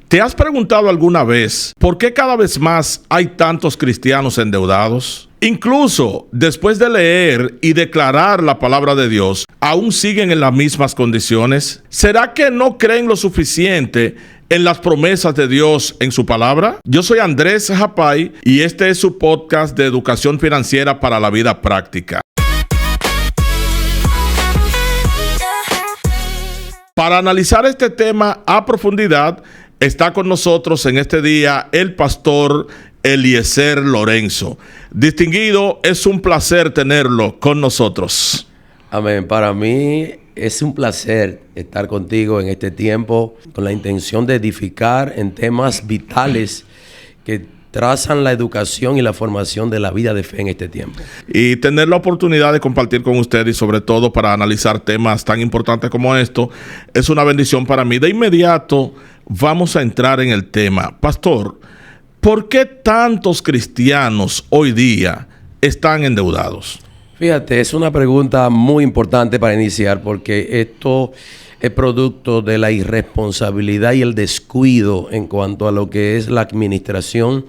¿Te has preguntado alguna vez por qué cada vez más hay tantos cristianos endeudados? Incluso después de leer y declarar la palabra de Dios, ¿aún siguen en las mismas condiciones? ¿Será que no creen lo suficiente en las promesas de Dios en su palabra? Yo soy Andrés Japay y este es su podcast de educación financiera para la vida práctica. Para analizar este tema a profundidad, está con nosotros en este día el pastor Eliezer Lorenzo. Distinguido, es un placer tenerlo con nosotros. Amén. Para mí es un placer estar contigo en este tiempo con la intención de edificar en temas vitales que trazan la educación y la formación de la vida de fe en este tiempo. Y tener la oportunidad de compartir con usted y sobre todo para analizar temas tan importantes como esto es una bendición para mí. De inmediato vamos a entrar en el tema. Pastor, ¿por qué tantos cristianos hoy día están endeudados? Fíjate, es una pregunta muy importante para iniciar porque esto es producto de la irresponsabilidad y el descuido en cuanto a lo que es la administración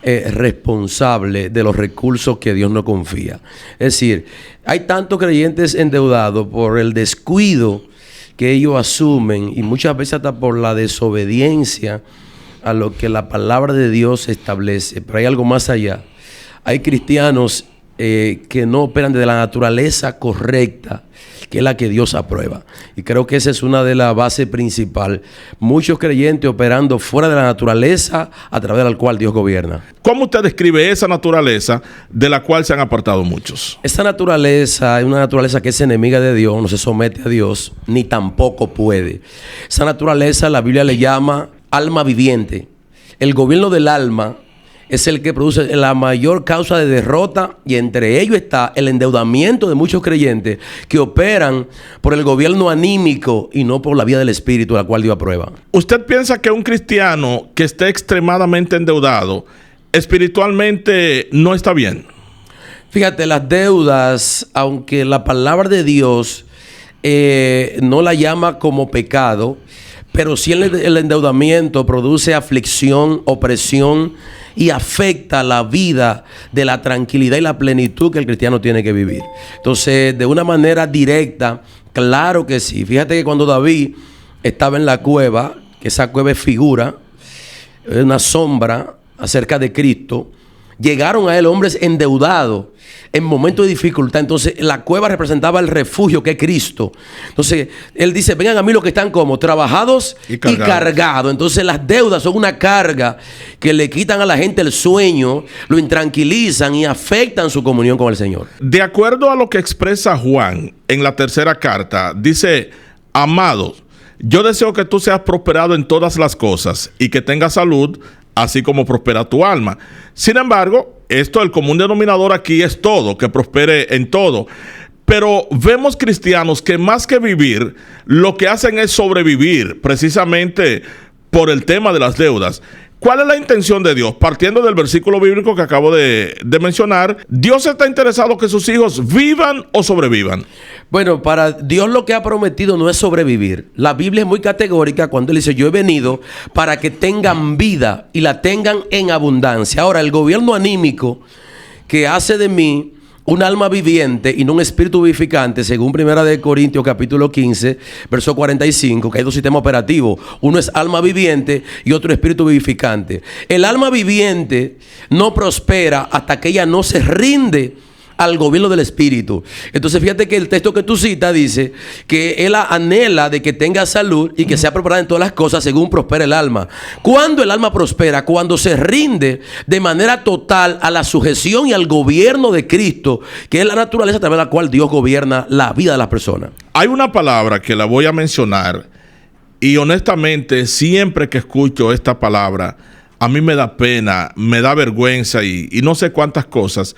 responsable de los recursos que Dios nos confía. Es decir, hay tantos creyentes endeudados por el descuido que ellos asumen y muchas veces hasta por la desobediencia a lo que la palabra de Dios establece. Pero hay algo más allá. Hay cristianos que no operan desde la naturaleza correcta, que es la que Dios aprueba. Y creo que esa es una de las bases principales. Muchos creyentes operando fuera de la naturaleza a través de la cual Dios gobierna. ¿Cómo usted describe esa naturaleza de la cual se han apartado muchos? Esa naturaleza es una naturaleza que es enemiga de Dios, no se somete a Dios, ni tampoco puede. Esa naturaleza la Biblia le llama alma viviente. El gobierno del alma es el que produce la mayor causa de derrota y entre ellos está el endeudamiento de muchos creyentes que operan por el gobierno anímico y no por la vía del espíritu, la cual Dios aprueba. ¿Usted piensa que un cristiano que esté extremadamente endeudado espiritualmente no está bien? Fíjate, las deudas, aunque la palabra de Dios no la llama como pecado, pero sí el endeudamiento produce aflicción, opresión y afecta la vida de la tranquilidad y la plenitud que el cristiano tiene que vivir. Entonces, de una manera directa, claro que sí. Fíjate que cuando David estaba en la cueva, que esa cueva es figura, es una sombra acerca de Cristo, llegaron a él hombres endeudados en momentos de dificultad. Entonces la cueva representaba el refugio que es Cristo. Entonces él dice: vengan a mí los que están como trabajados y cargados. Entonces las deudas son una carga que le quitan a la gente el sueño, lo intranquilizan y afectan su comunión con el Señor. De acuerdo a lo que expresa Juan en la tercera carta, dice: amados, yo deseo que tú seas prosperado en todas las cosas y que tengas salud, así como prospera tu alma. Sin embargo, el común denominador aquí es todo, que prospere en todo. Pero vemos cristianos que más que vivir, lo que hacen es sobrevivir, precisamente por el tema de las deudas. ¿Cuál es la intención de Dios? Partiendo del versículo bíblico que acabo de mencionar, ¿Dios está interesado que sus hijos vivan o sobrevivan? Bueno, para Dios lo que ha prometido no es sobrevivir. La Biblia es muy categórica cuando Él dice: yo he venido para que tengan vida y la tengan en abundancia. Ahora, el gobierno anímico que hace de mí un alma viviente y no un espíritu vivificante, según 1 Corintios capítulo 15, verso 45, que hay dos sistemas operativos. Uno es alma viviente y otro espíritu vivificante. El alma viviente no prospera hasta que ella no se rinde al gobierno del espíritu. Entonces fíjate que el texto que tú citas dice que él anhela de que tenga salud y que sea prosperada en todas las cosas según prospera el alma. ¿Cuándo el alma prospera? Cuando se rinde de manera total a la sujeción y al gobierno de Cristo, que es la naturaleza a través de la cual Dios gobierna la vida de las personas. Hay una palabra que la voy a mencionar y honestamente siempre que escucho esta palabra a mí me da pena, me da vergüenza y no sé cuántas cosas.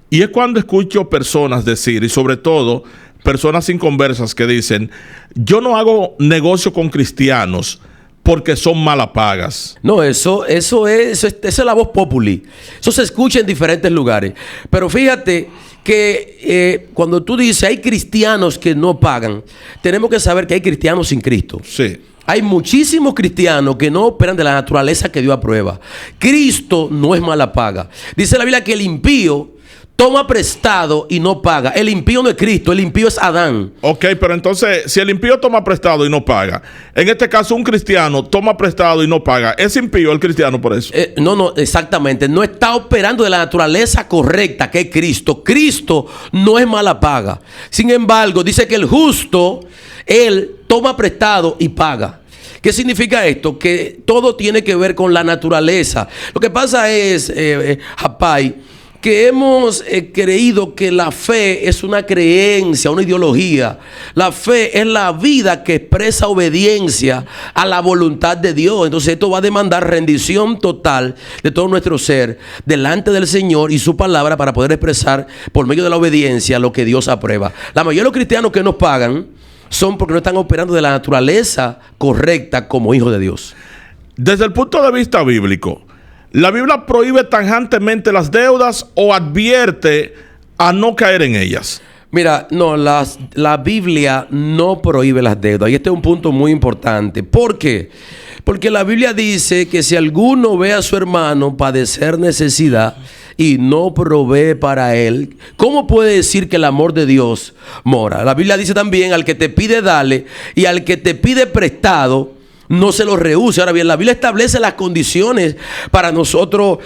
Y es cuando escucho personas decir, y sobre todo personas inconversas que dicen: yo no hago negocio con cristianos porque son malapagas. No, esa es la voz populi. Eso se escucha en diferentes lugares. Pero fíjate que cuando tú dices hay cristianos que no pagan, tenemos que saber que hay cristianos sin Cristo. Sí. hay muchísimos cristianos que no operan de la naturaleza que Dios aprueba. Cristo no es mala paga. Dice la Biblia que el impío toma prestado y no paga. El impío no es Cristo, el impío es Adán. Ok, pero entonces, si el impío toma prestado y no paga, en este caso un cristiano toma prestado y no paga, ¿es impío el cristiano por eso? No, exactamente. No está operando de la naturaleza correcta que es Cristo. Cristo no es mala paga. Sin embargo, dice que el justo, él toma prestado y paga. ¿Qué significa esto? Que todo tiene que ver con la naturaleza. Lo que pasa es, Japay, que hemos creído que la fe es una creencia, una ideología. La fe es la vida que expresa obediencia a la voluntad de Dios. Entonces esto va a demandar rendición total de todo nuestro ser delante del Señor y su palabra para poder expresar por medio de la obediencia lo que Dios aprueba. La mayoría de los cristianos que nos pagan son porque no están operando de la naturaleza correcta como hijos de Dios. Desde el punto de vista bíblico, ¿la Biblia prohíbe tajantemente las deudas o advierte a no caer en ellas? Mira, no, la Biblia no prohíbe las deudas. Y este es un punto muy importante. ¿Por qué? Porque la Biblia dice que si alguno ve a su hermano padecer necesidad y no provee para él, ¿cómo puede decir que el amor de Dios mora? La Biblia dice también: al que te pide, dale, y al que te pide prestado, no se lo rehúse. Ahora bien, la Biblia establece las condiciones para nosotros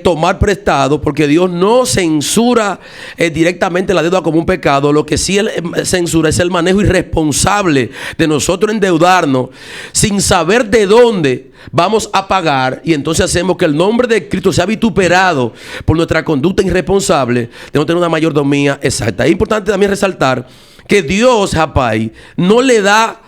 tomar prestado, porque Dios no censura directamente la deuda como un pecado. Lo que sí Él censura es el manejo irresponsable de nosotros endeudarnos sin saber de dónde vamos a pagar, y entonces hacemos que el nombre de Cristo sea vituperado por nuestra conducta irresponsable de no tener una mayordomía exacta. Es importante también resaltar que Dios, Japay, no le da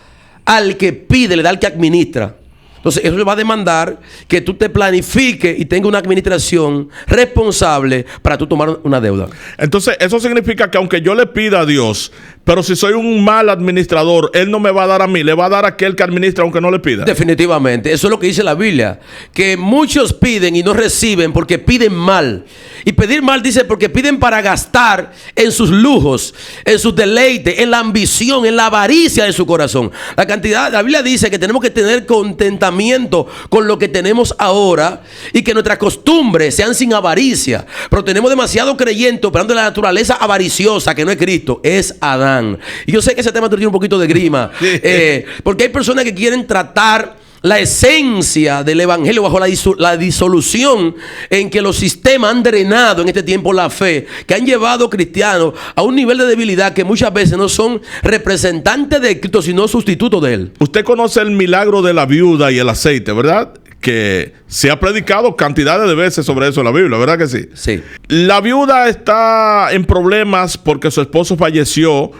al que pide, le da al que administra. Entonces eso le va a demandar que tú te planifiques y tengas una administración responsable para tú tomar una deuda. Entonces eso significa que aunque yo le pida a Dios, pero si soy un mal administrador, Él no me va a dar a mí, le va a dar a aquel que administra aunque no le pida. Definitivamente, eso es lo que dice la Biblia, que muchos piden y no reciben porque piden mal. Y pedir mal, dice, porque piden para gastar en sus lujos, en sus deleites, en la ambición, en la avaricia de su corazón. La Biblia dice que tenemos que tener contentamiento con lo que tenemos ahora y que nuestras costumbres sean sin avaricia. Pero tenemos demasiado creyentes operando en la naturaleza avariciosa que no es Cristo, es Adán. Y yo sé que ese tema tiene un poquito de grima, porque hay personas que quieren tratar la esencia del evangelio bajo la disolución en que los sistemas han drenado en este tiempo la fe, que han llevado cristianos a un nivel de debilidad que muchas veces no son representantes de Cristo, sino sustitutos de Él. Usted conoce el milagro de la viuda y el aceite, ¿verdad? Que se ha predicado cantidades de veces sobre eso en la Biblia, ¿verdad que sí? Sí. La viuda está en problemas porque su esposo falleció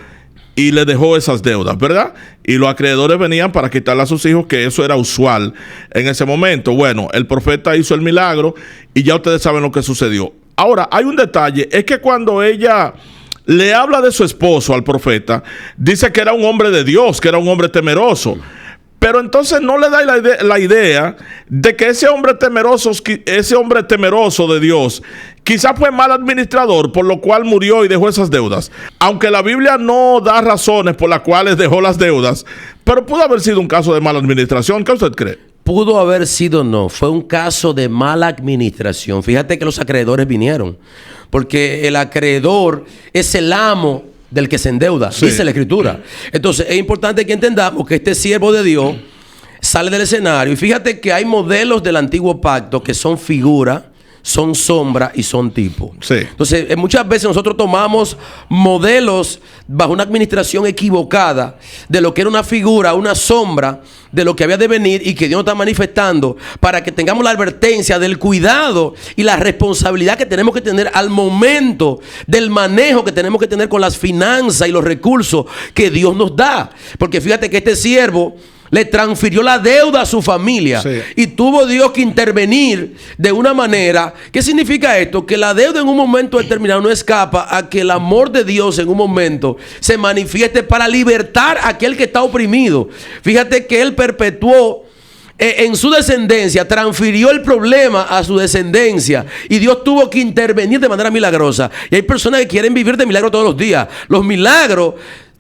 y le dejó esas deudas, ¿verdad? Y los acreedores venían para quitarle a sus hijos, que eso era usual en ese momento. Bueno, el profeta hizo el milagro y ya ustedes saben lo que sucedió. Ahora, hay un detalle, es que cuando ella le habla de su esposo al profeta, dice que era un hombre de Dios, que era un hombre temeroso. Pero entonces no le da la idea de que ese hombre temeroso de Dios quizás fue mal administrador, por lo cual murió y dejó esas deudas. Aunque la Biblia no da razones por las cuales dejó las deudas, pero pudo haber sido un caso de mala administración. ¿Qué usted cree? Pudo haber sido, no. Fue un caso de mala administración. Fíjate que los acreedores vinieron, porque el acreedor es el amo del que se endeuda, sí, dice la Escritura. Entonces es importante que entendamos que este siervo de Dios sale del escenario. Y fíjate que hay modelos del antiguo pacto que son figura, son sombra y son tipo. Sí. Entonces muchas veces nosotros tomamos modelos bajo una administración equivocada de lo que era una figura, una sombra de lo que había de venir y que Dios nos está manifestando, para que tengamos la advertencia del cuidado y la responsabilidad que tenemos que tener al momento del manejo que tenemos que tener con las finanzas y los recursos que Dios nos da. Porque fíjate que este siervo le transfirió la deuda a su familia, sí, y tuvo Dios que intervenir de una manera. ¿Qué significa esto? Que la deuda en un momento determinado no escapa a que el amor de Dios en un momento se manifieste para libertar a aquel que está oprimido. Fíjate que Él perpetuó en su descendencia, transfirió el problema a su descendencia, y Dios tuvo que intervenir de manera milagrosa. Y hay personas que quieren vivir de milagros todos los días. Los milagros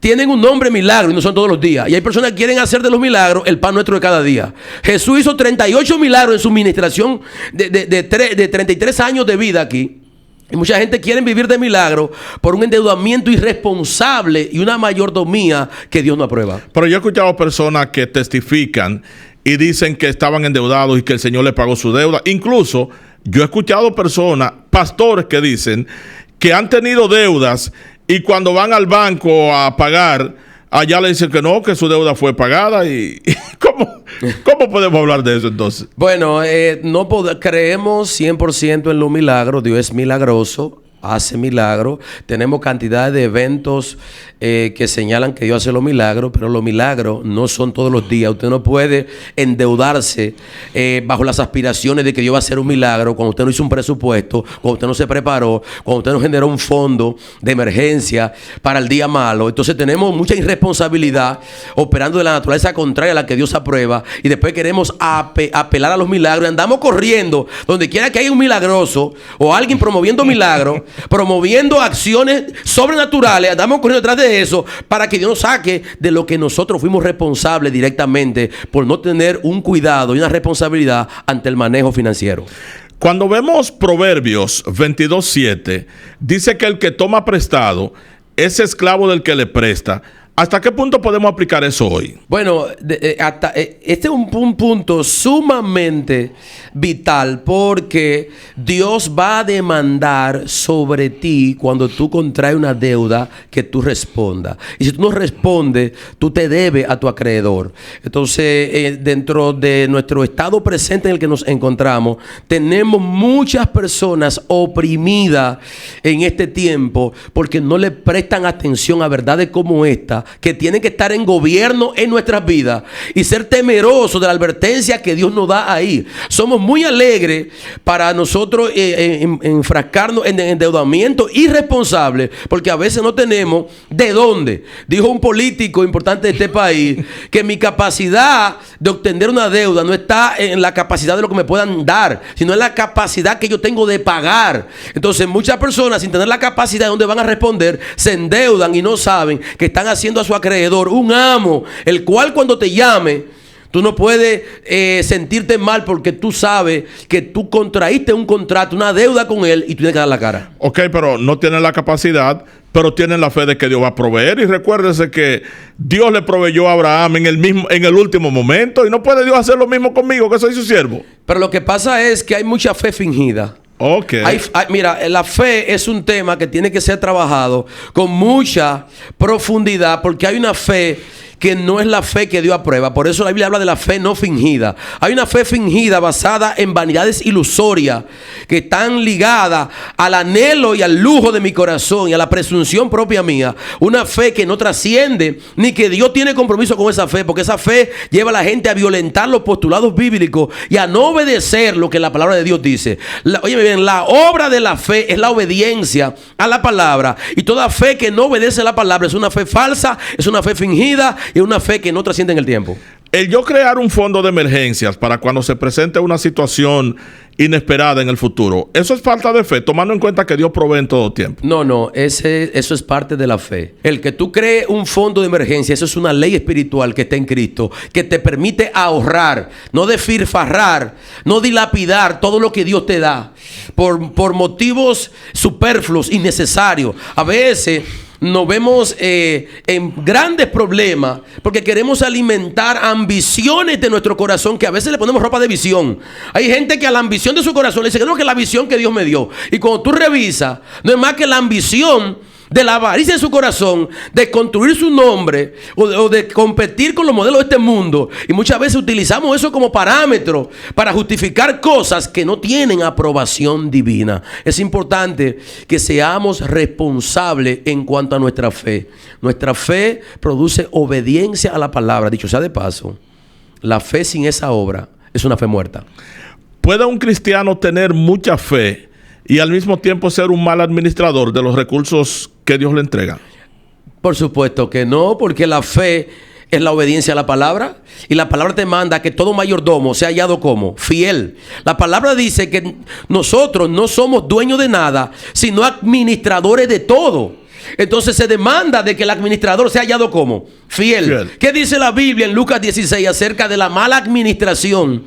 tienen un nombre milagro y no son todos los días. Y hay personas que quieren hacer de los milagros el pan nuestro de cada día. Jesús hizo 38 milagros en su ministración de 33 años de vida aquí. Y mucha gente quiere vivir de milagro por un endeudamiento irresponsable y una mayordomía que Dios no aprueba. Pero yo he escuchado personas que testifican y dicen que estaban endeudados y que el Señor les pagó su deuda. Incluso yo he escuchado personas, pastores, que dicen que han tenido deudas y cuando van al banco a pagar, allá le dicen que no, que su deuda fue pagada. ¿Y cómo podemos hablar de eso entonces? Bueno, creemos 100% en los milagros. Dios es milagroso, hace milagros. Tenemos cantidad de eventos que señalan que Dios hace los milagros, pero los milagros no son todos los días. Usted no puede endeudarse bajo las aspiraciones de que Dios va a hacer un milagro cuando usted no hizo un presupuesto, cuando usted no se preparó, cuando usted no generó un fondo de emergencia para el día malo. Entonces tenemos mucha irresponsabilidad operando de la naturaleza contraria a la que Dios aprueba, y después queremos apelar a los milagros y andamos corriendo donde quiera que haya un milagroso o alguien promoviendo milagros, promoviendo acciones sobrenaturales. Andamos corriendo detrás de eso para que Dios nos saque de lo que nosotros fuimos responsables directamente por no tener un cuidado y una responsabilidad ante el manejo financiero. Cuando vemos Proverbios 22:7, dice que el que toma prestado es esclavo del que le presta. ¿Hasta qué punto podemos aplicar eso hoy? Bueno, este es un punto sumamente vital, porque Dios va a demandar sobre ti cuando tú contraes una deuda que tú respondas. Y si tú no respondes, tú te debes a tu acreedor. Entonces, dentro de nuestro estado presente en el que nos encontramos, tenemos muchas personas oprimidas en este tiempo porque no le prestan atención a verdades como esta, que tienen que estar en gobierno en nuestras vidas y ser temerosos de la advertencia que Dios nos da ahí. Somos muy alegres para nosotros enfrascarnos en endeudamiento irresponsable, porque a veces no tenemos de dónde. Dijo un político importante de este país que mi capacidad de obtener una deuda no está en la capacidad de lo que me puedan dar, sino en la capacidad que yo tengo de pagar. Entonces muchas personas, sin tener la capacidad de dónde van a responder, se endeudan y no saben que están haciendo a su acreedor un amo, el cual cuando te llame, tú no puedes sentirte mal porque tú sabes que tú contraíste un contrato, una deuda con él, y tú tienes que dar la cara. Ok, pero no tienen la capacidad, pero tienen la fe de que Dios va a proveer. Y recuérdese que Dios le proveyó a Abraham en el último momento, y no puede Dios hacer lo mismo conmigo, que soy su siervo. Pero lo que pasa es que hay mucha fe fingida. Okay. Mira, la fe es un tema que tiene que ser trabajado con mucha profundidad, porque hay una fe que no es la fe que Dios aprueba. Por eso la Biblia habla de la fe no fingida. Hay una fe fingida basada en vanidades ilusorias que están ligadas al anhelo y al lujo de mi corazón y a la presunción propia mía. Una fe que no trasciende, ni que Dios tiene compromiso con esa fe, porque esa fe lleva a la gente a violentar los postulados bíblicos y a no obedecer lo que la palabra de Dios dice. Oye bien, la obra de la fe es la obediencia a la palabra, y toda fe que no obedece a la palabra es una fe falsa, es una fe fingida, y una fe que no trasciende en el tiempo. El yo crear un fondo de emergencias para cuando se presente una situación inesperada en el futuro, ¿eso es falta de fe, tomando en cuenta que Dios provee en todo tiempo? No, eso es parte de la fe. El que tú crees un fondo de emergencia, eso es una ley espiritual que está en Cristo, que te permite ahorrar, no despilfarrar, no dilapidar todo lo que Dios te da por motivos superfluos, innecesarios. A veces nos vemos en grandes problemas porque queremos alimentar ambiciones de nuestro corazón, que a veces le ponemos ropa de visión. Hay gente que a la ambición de su corazón le dice que no, que es la visión que Dios me dio. Y cuando tú revisas, no es más que la ambición de la avaricia en su corazón, de construir su nombre o de competir con los modelos de este mundo. Y muchas veces utilizamos eso como parámetro para justificar cosas que no tienen aprobación divina. Es importante que seamos responsables en cuanto a nuestra fe. Nuestra fe produce obediencia a la palabra. Dicho sea de paso, la fe sin esa obra es una fe muerta. ¿Puede un cristiano tener mucha fe y al mismo tiempo ser un mal administrador de los recursos que Dios le entrega? Por supuesto que no, porque la fe es la obediencia a la palabra, y la palabra te manda que todo mayordomo sea hallado como fiel. La palabra dice que nosotros no somos dueños de nada, sino administradores de todo. Entonces se demanda de que el administrador sea hallado como fiel. ¿Qué dice la Biblia en Lucas 16 acerca de la mala administración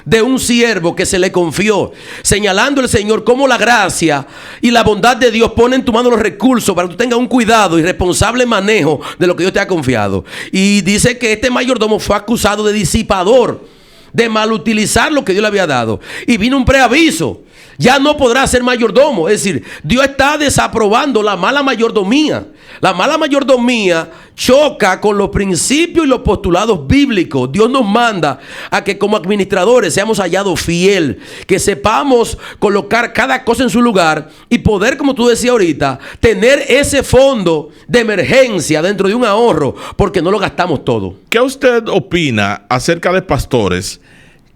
de un siervo que se le confió? Señalando el Señor cómo la gracia y la bondad de Dios ponen en tu mano los recursos para que tú tengas un cuidado y responsable manejo de lo que Dios te ha confiado. Y dice que este mayordomo fue acusado de disipador, de malutilizar lo que Dios le había dado. Y vino un preaviso: ya no podrá ser mayordomo. Es decir, Dios está desaprobando la mala mayordomía. La mala mayordomía choca con los principios y los postulados bíblicos. Dios nos manda a que como administradores seamos hallados fiel, que sepamos colocar cada cosa en su lugar y poder, como tú decías ahorita, tener ese fondo de emergencia dentro de un ahorro, porque no lo gastamos todo. ¿Qué usted opina acerca de pastores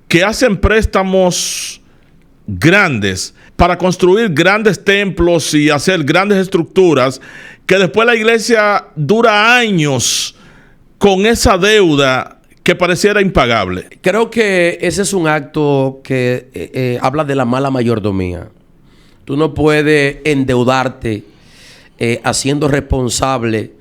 que hacen préstamos grandes para construir grandes templos y hacer grandes estructuras, que después la iglesia dura años con esa deuda que pareciera impagable? Creo que ese es un acto que habla de la mala mayordomía. Tú no puedes endeudarte haciendo responsable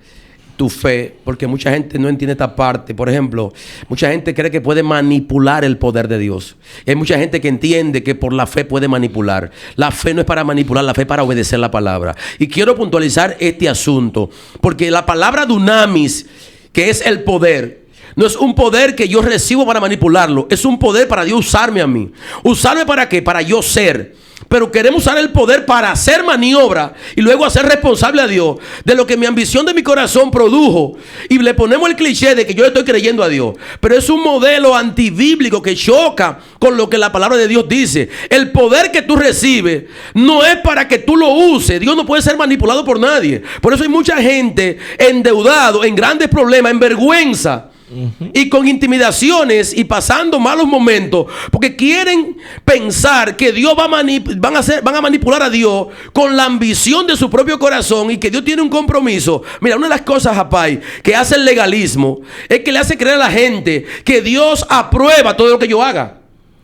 tu fe, porque mucha gente no entiende esta parte. Por ejemplo, mucha gente cree que puede manipular el poder de Dios. Y hay mucha gente que entiende que por la fe puede manipular. La fe no es para manipular, la fe es para obedecer la palabra. Y quiero puntualizar este asunto, porque la palabra dunamis, que es el poder, no es un poder que yo recibo para manipularlo, es un poder para Dios usarme a mí. ¿Usarme para qué? Para yo ser. Pero queremos usar el poder para hacer maniobra y luego hacer responsable a Dios de lo que mi ambición de mi corazón produjo. Y le ponemos el cliché de que yo le estoy creyendo a Dios. Pero es un modelo antibíblico que choca con lo que la palabra de Dios dice. El poder que tú recibes no es para que tú lo uses. Dios no puede ser manipulado por nadie. Por eso hay mucha gente endeudado, en grandes problemas, en vergüenza. Y con intimidaciones y pasando malos momentos, porque quieren pensar que Dios van a manipular a Dios con la ambición de su propio corazón y que Dios tiene un compromiso. Mira, una de las cosas, Japay, que hace el legalismo es que le hace creer a la gente que Dios aprueba todo lo que yo haga.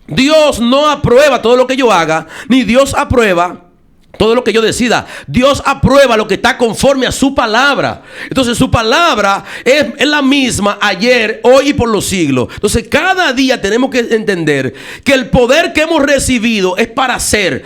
Dios no aprueba todo lo que yo haga, ni Dios aprueba todo lo que yo decida. Dios aprueba lo que está conforme a su palabra. Entonces su palabra es la misma ayer, hoy y por los siglos. Entonces cada día tenemos que entender que el poder que hemos recibido es para ser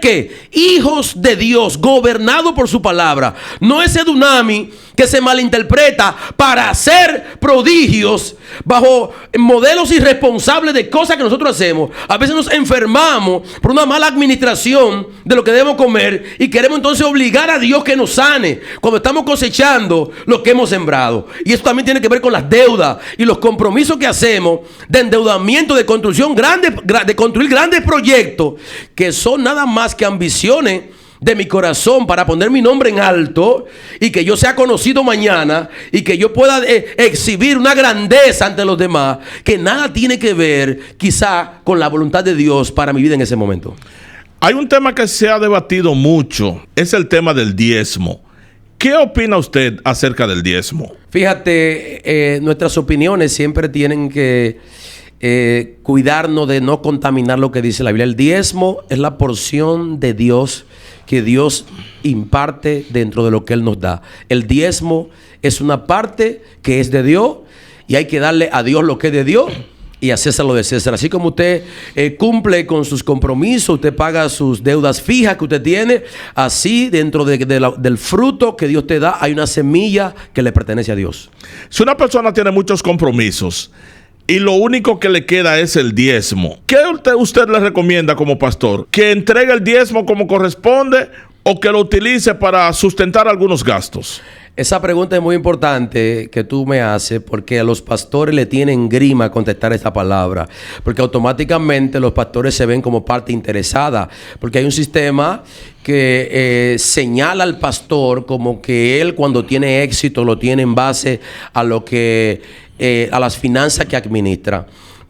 ¿qué? Hijos de Dios, gobernados por su palabra. No ese dunami que se malinterpreta para hacer prodigios bajo modelos irresponsables de cosas que nosotros hacemos. A veces nos enfermamos por una mala administración de lo que debemos comer y queremos entonces obligar a Dios que nos sane cuando estamos cosechando lo que hemos sembrado. Y eso también tiene que ver con las deudas y los compromisos que hacemos de endeudamiento, de construcción grande, de construir grandes proyectos que son nada más que ambiciones de mi corazón para poner mi nombre en alto y que yo sea conocido mañana y que yo pueda exhibir una grandeza ante los demás que nada tiene que ver quizá con la voluntad de Dios para mi vida en ese momento. Hay un tema que se ha debatido mucho, es el tema del diezmo. ¿Qué opina usted acerca del diezmo? Fíjate, nuestras opiniones siempre tienen que cuidarnos de no contaminar lo que dice la Biblia. El diezmo es la porción de Dios que Dios imparte dentro de lo que Él nos da. El diezmo es una parte que es de Dios y hay que darle a Dios lo que es de Dios y a César lo de César. Así como usted cumple con sus compromisos, usted paga sus deudas fijas que usted tiene, así dentro del fruto que Dios te da hay una semilla que le pertenece a Dios. Si una persona tiene muchos compromisos y lo único que le queda es el diezmo, ¿qué usted le recomienda como pastor? ¿Que entregue el diezmo como corresponde o que lo utilice para sustentar algunos gastos? Esa pregunta es muy importante que tú me haces, porque a los pastores le tienen grima contestar esta palabra, porque automáticamente los pastores se ven como parte interesada, porque hay un sistema que señala al pastor como que él cuando tiene éxito lo tiene en base a lo que a las finanzas que administra.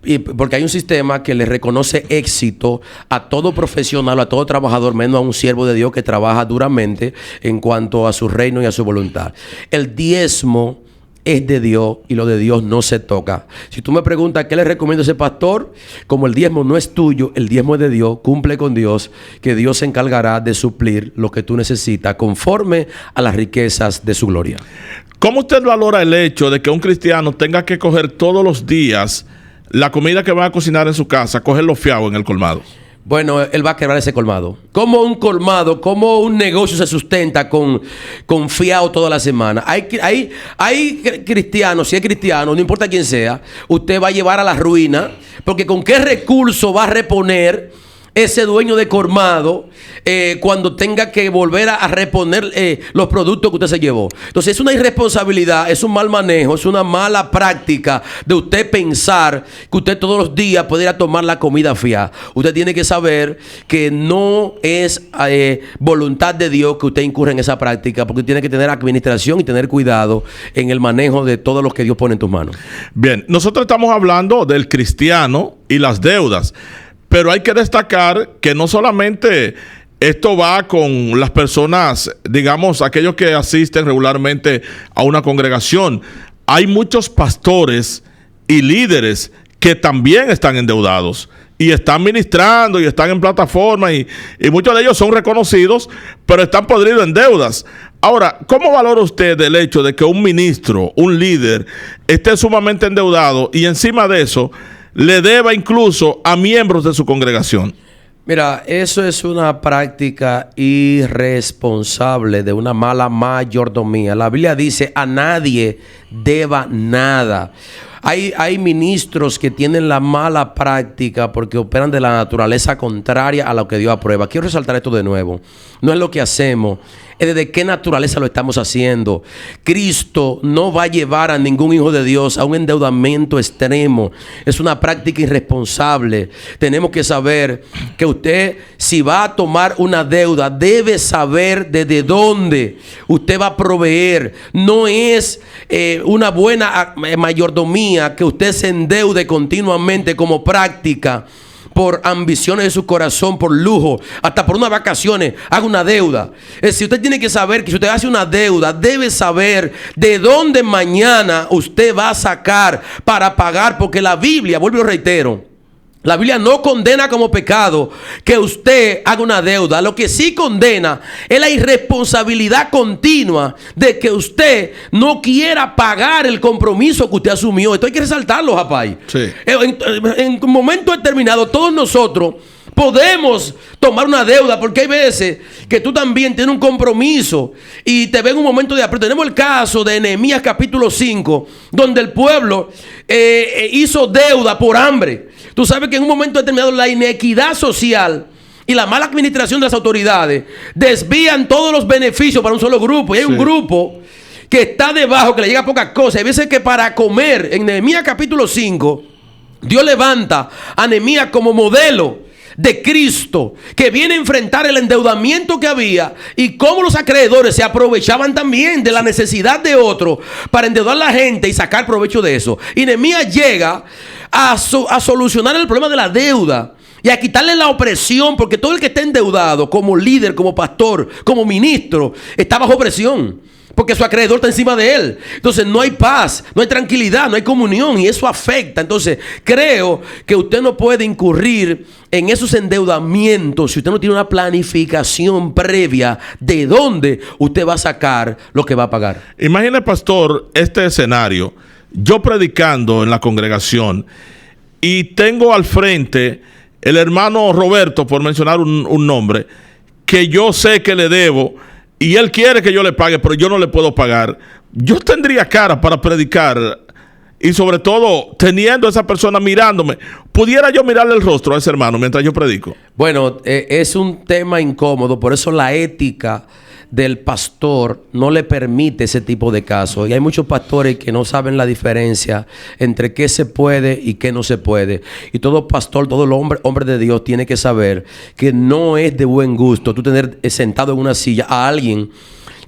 Y porque hay un sistema que le reconoce éxito a todo profesional, a todo trabajador, menos a un siervo de Dios que trabaja duramente en cuanto a su reino y a su voluntad. El diezmo es de Dios y lo de Dios no se toca. Si tú me preguntas qué le recomiendo a ese pastor, como el diezmo no es tuyo, el diezmo es de Dios, cumple con Dios, que Dios se encargará de suplir lo que tú necesitas conforme a las riquezas de su gloria. ¿Cómo usted valora el hecho de que un cristiano tenga que coger todos los días la comida que va a cocinar en su casa, cogerlo fiado en el colmado? Bueno, él va a quebrar ese colmado. ¿Cómo un colmado, cómo un negocio se sustenta con fiado toda la semana? Hay cristianos, si es cristiano, no importa quién sea, usted va a llevar a la ruina, porque ¿con qué recurso va a reponer ese dueño de colmado cuando tenga que volver a reponer los productos que usted se llevó? Entonces es una irresponsabilidad, es un mal manejo, es una mala práctica de usted pensar que usted todos los días puede ir a tomar la comida fiada. Usted tiene que saber que no es voluntad de Dios que usted incurra en esa práctica, porque tiene que tener administración y tener cuidado en el manejo de todo lo que Dios pone en tus manos. Bien, nosotros estamos hablando del cristiano y las deudas. Pero hay que destacar que no solamente esto va con las personas, digamos, aquellos que asisten regularmente a una congregación. Hay muchos pastores y líderes que también están endeudados y están ministrando y están en plataforma y muchos de ellos son reconocidos, pero están podridos en deudas. Ahora, ¿cómo valora usted el hecho de que un ministro, un líder, esté sumamente endeudado y encima de eso le deba incluso a miembros de su congregación? Mira, eso es una práctica irresponsable de una mala mayordomía. La Biblia dice: a nadie deba nada. Hay ministros que tienen la mala práctica porque operan de la naturaleza contraria a lo que Dios aprueba. Quiero resaltar esto de nuevo. No es lo que hacemos, es de qué naturaleza lo estamos haciendo. Cristo no va a llevar a ningún hijo de Dios a un endeudamiento extremo. Es una práctica irresponsable. Tenemos que saber que usted, si va a tomar una deuda, debe saber desde dónde usted va a proveer. No es una buena mayordomía que usted se endeude continuamente como práctica por ambiciones de su corazón, por lujo, hasta por unas vacaciones, haga una deuda. Si usted tiene que saber que si usted hace una deuda, debe saber de dónde mañana usted va a sacar para pagar, porque la Biblia, vuelvo y reitero, la Biblia no condena como pecado que usted haga una deuda. Lo que sí condena es la irresponsabilidad continua de que usted no quiera pagar el compromiso que usted asumió. Esto hay que resaltarlo, Japay. Sí. En un momento determinado, todos nosotros podemos tomar una deuda, porque hay veces que tú también tienes un compromiso y te ven en un momento de aprieto. Tenemos el caso de Nehemías capítulo 5, donde el pueblo hizo deuda por hambre. Tú sabes que en un momento determinado la inequidad social y la mala administración de las autoridades desvían todos los beneficios para un solo grupo. Y hay un grupo que está debajo, que le llega pocas cosas. Hay veces que para comer, en Nehemías capítulo 5, Dios levanta a Nehemías como modelo de Cristo, que viene a enfrentar el endeudamiento que había y cómo los acreedores se aprovechaban también de la necesidad de otro para endeudar a la gente y sacar provecho de eso. Y Nehemías llega a solucionar el problema de la deuda y a quitarle la opresión, porque todo el que está endeudado, como líder, como pastor, como ministro, está bajo opresión, porque su acreedor está encima de él. Entonces no hay paz, no hay tranquilidad, no hay comunión, y eso afecta. Entonces creo que usted no puede incurrir en esos endeudamientos si usted no tiene una planificación previa de dónde usted va a sacar lo que va a pagar. Imagine, pastor, este escenario. Yo predicando en la congregación y tengo al frente el hermano Roberto, por mencionar un nombre, que yo sé que le debo y él quiere que yo le pague, pero yo no le puedo pagar. Yo tendría cara para predicar y sobre todo teniendo a esa persona mirándome. ¿Pudiera yo mirarle el rostro a ese hermano mientras yo predico? Bueno, es un tema incómodo, por eso la ética del pastor no le permite ese tipo de casos. Y hay muchos pastores que no saben la diferencia entre qué se puede y qué no se puede. Y todo pastor, todo hombre de Dios tiene que saber que no es de buen gusto tú tener sentado en una silla a alguien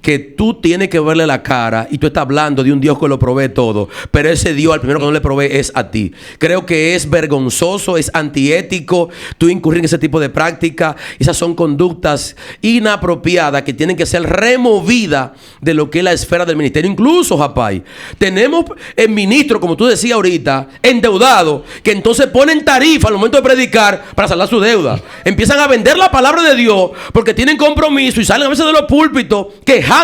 que tú tienes que verle la cara y tú estás hablando de un Dios que lo provee todo, pero ese Dios al primero que no le provee es a ti. Creo que es vergonzoso, es antiético tú incurrir en ese tipo de práctica. Esas son conductas inapropiadas que tienen que ser removidas de lo que es la esfera del ministerio. Incluso, Japay, tenemos el ministro, como tú decías ahorita, endeudado, que entonces ponen tarifa al momento de predicar para saldar su deuda. Empiezan a vender la palabra de Dios porque tienen compromiso y salen a veces de los púlpitos quejándose: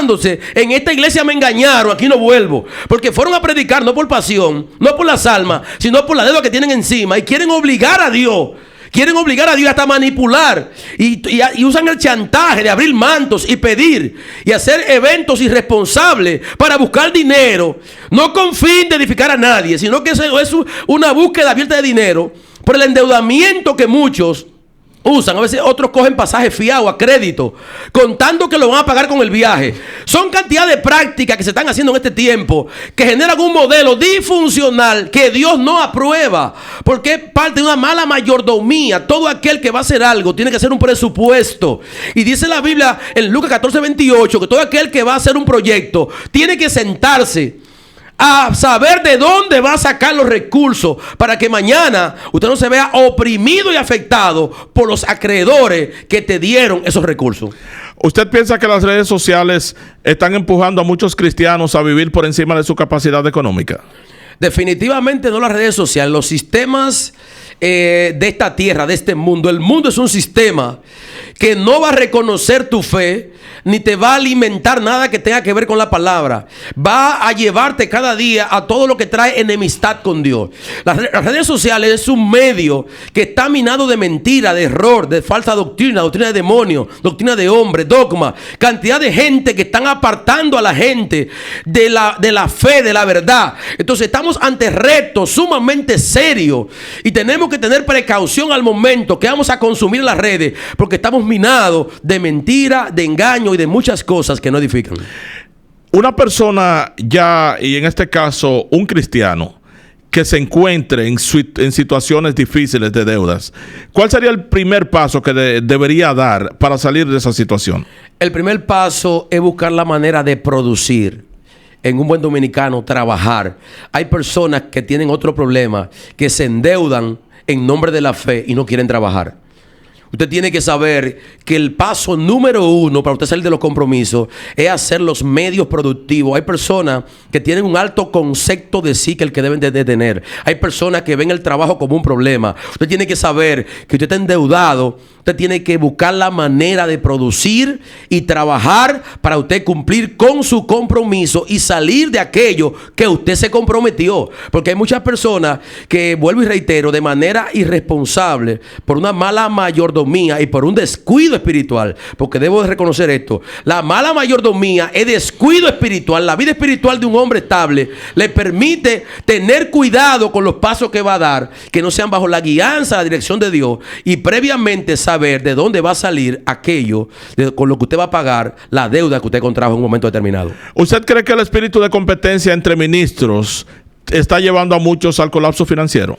en esta iglesia me engañaron, aquí no vuelvo, porque fueron a predicar no por pasión, no por las almas, sino por la deuda que tienen encima, y quieren obligar a Dios. Quieren obligar a Dios hasta manipular y usan el chantaje de abrir mantos y pedir y hacer eventos irresponsables para buscar dinero, no con fin de edificar a nadie, sino que es una búsqueda abierta de dinero por el endeudamiento que muchos usan. A veces otros cogen pasajes fiados a crédito, contando que lo van a pagar con el viaje. Son cantidad de prácticas que se están haciendo en este tiempo que generan un modelo disfuncional que Dios no aprueba, porque es parte de una mala mayordomía. Todo aquel que va a hacer algo tiene que hacer un presupuesto. Y dice la Biblia en Lucas 14:28 que todo aquel que va a hacer un proyecto tiene que sentarse a saber de dónde va a sacar los recursos para que mañana usted no se vea oprimido y afectado por los acreedores que te dieron esos recursos. ¿Usted piensa que las redes sociales están empujando a muchos cristianos a vivir por encima de su capacidad económica? Definitivamente no las redes sociales, los sistemas de esta tierra, de este mundo. El mundo es un sistema que no va a reconocer tu fe, ni te va a alimentar nada que tenga que ver con la palabra. Va a llevarte cada día a todo lo que trae enemistad con Dios. Las redes sociales es un medio que está minado de mentira, de error, de falsa doctrina, doctrina de demonios, doctrina de hombre, dogma. Cantidad de gente que están apartando a la gente de la fe, de la verdad. Entonces estamos ante retos sumamente serios y tenemos que tener precaución al momento que vamos a consumir las redes, porque estamos minados de mentira, de engaño y de muchas cosas que no edifican. Una persona ya, y en este caso un cristiano, que se encuentre en situaciones difíciles de deudas, ¿cuál sería el primer paso que debería dar para salir de esa situación? El primer paso es buscar la manera de producir. En un buen dominicano, trabajar. Hay personas que tienen otro problema, que se endeudan en nombre de la fe y no quieren trabajar. Usted tiene que saber que el paso número uno para usted salir de los compromisos es hacer los medios productivos. Hay personas que tienen un alto concepto de sí que el que deben de tener. Hay personas que ven el trabajo como un problema. Usted tiene que saber que usted está endeudado. Usted tiene que buscar la manera de producir y trabajar para usted cumplir con su compromiso y salir de aquello que usted se comprometió. Porque hay muchas personas que, vuelvo y reitero, de manera irresponsable, por una mala mayordomía y por un descuido espiritual, porque debo de reconocer esto, la mala mayordomía es descuido espiritual. La vida espiritual de un hombre estable le permite tener cuidado con los pasos que va a dar, que no sean bajo la guianza, la dirección de Dios, y previamente saber de dónde va a salir aquello con lo que usted va a pagar la deuda que usted contrajo en un momento determinado. ¿Usted cree que el espíritu de competencia entre ministros está llevando a muchos al colapso financiero?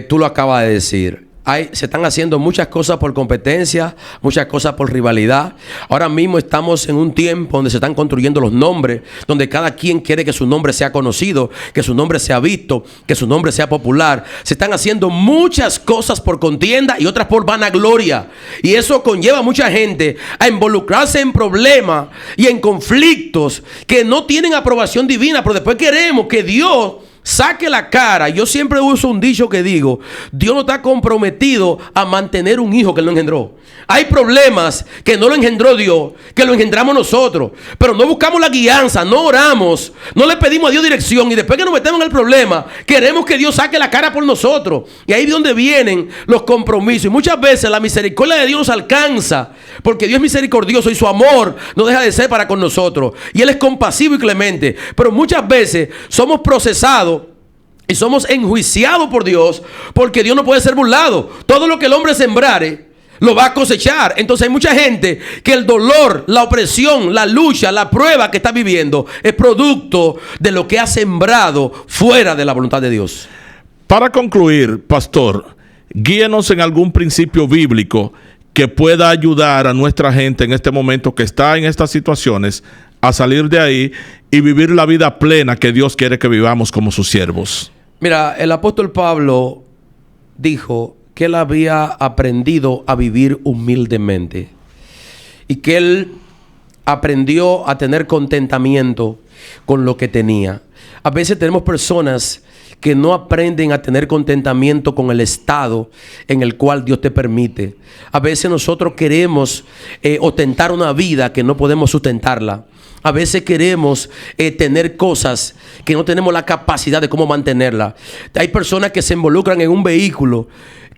Tú lo acabas de decir. Se están haciendo muchas cosas por competencia, muchas cosas por rivalidad. Ahora mismo estamos en un tiempo donde se están construyendo los nombres, donde cada quien quiere que su nombre sea conocido, que su nombre sea visto, que su nombre sea popular. Se están haciendo muchas cosas por contienda y otras por vanagloria. Y eso conlleva a mucha gente a involucrarse en problemas y en conflictos que no tienen aprobación divina, pero después queremos que Dios saque la cara. Yo siempre uso un dicho que digo: Dios no está comprometido a mantener un hijo que él no engendró. Hay problemas que no lo engendró Dios, que lo engendramos nosotros, pero no buscamos la guianza, no oramos, no le pedimos a Dios dirección, y después que nos metemos en el problema queremos que Dios saque la cara por nosotros. Y ahí es donde vienen los compromisos, y muchas veces la misericordia de Dios nos alcanza, porque Dios es misericordioso y su amor no deja de ser para con nosotros, y Él es compasivo y clemente. Pero muchas veces somos procesados y somos enjuiciados por Dios, porque Dios no puede ser burlado. Todo lo que el hombre sembrare lo va a cosechar. Entonces hay mucha gente que el dolor, la opresión, la lucha, la prueba que está viviendo es producto de lo que ha sembrado fuera de la voluntad de Dios. Para concluir, pastor, guíenos en algún principio bíblico que pueda ayudar a nuestra gente en este momento que está en estas situaciones a salir de ahí y vivir la vida plena que Dios quiere que vivamos como sus siervos? Mira, el apóstol Pablo dijo que él había aprendido a vivir humildemente y que él aprendió a tener contentamiento con lo que tenía. A veces tenemos personas que no aprenden a tener contentamiento con el estado en el cual Dios te permite. A veces nosotros queremos ostentar una vida que no podemos sustentarla. A veces queremos tener cosas que no tenemos la capacidad de cómo mantenerla. Hay personas que se involucran en un vehículo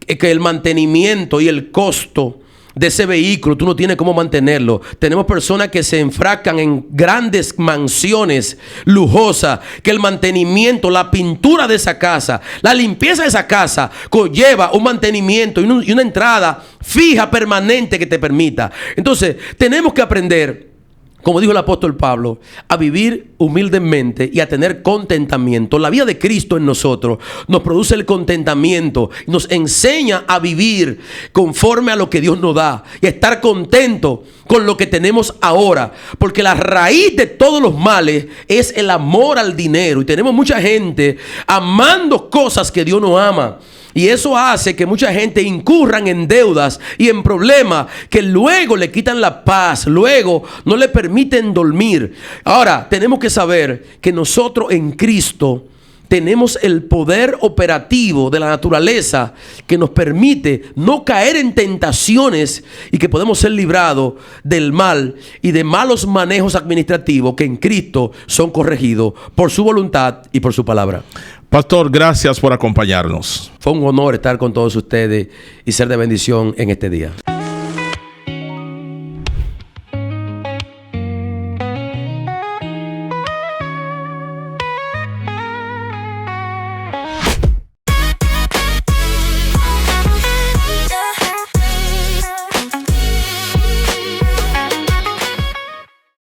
que el mantenimiento y el costo de ese vehículo tú no tienes cómo mantenerlo. Tenemos personas que se enfrascan en grandes mansiones lujosas, que el mantenimiento, la pintura de esa casa, la limpieza de esa casa conlleva un mantenimiento y una entrada fija, permanente, que te permita. Entonces tenemos que aprender, como dijo el apóstol Pablo, a vivir humildemente y a tener contentamiento. La vida de Cristo en nosotros nos produce el contentamiento, nos enseña a vivir conforme a lo que Dios nos da y a estar contento con lo que tenemos ahora, porque la raíz de todos los males es el amor al dinero, y tenemos mucha gente amando cosas que Dios no ama. Y eso hace que mucha gente incurran en deudas y en problemas que luego le quitan la paz, luego no le permiten dormir. Ahora, tenemos que saber que nosotros en Cristo tenemos el poder operativo de la naturaleza que nos permite no caer en tentaciones y que podemos ser librados del mal y de malos manejos administrativos que en Cristo son corregidos por su voluntad y por su palabra. Pastor, gracias por acompañarnos. Fue un honor estar con todos ustedes y ser de bendición en este día.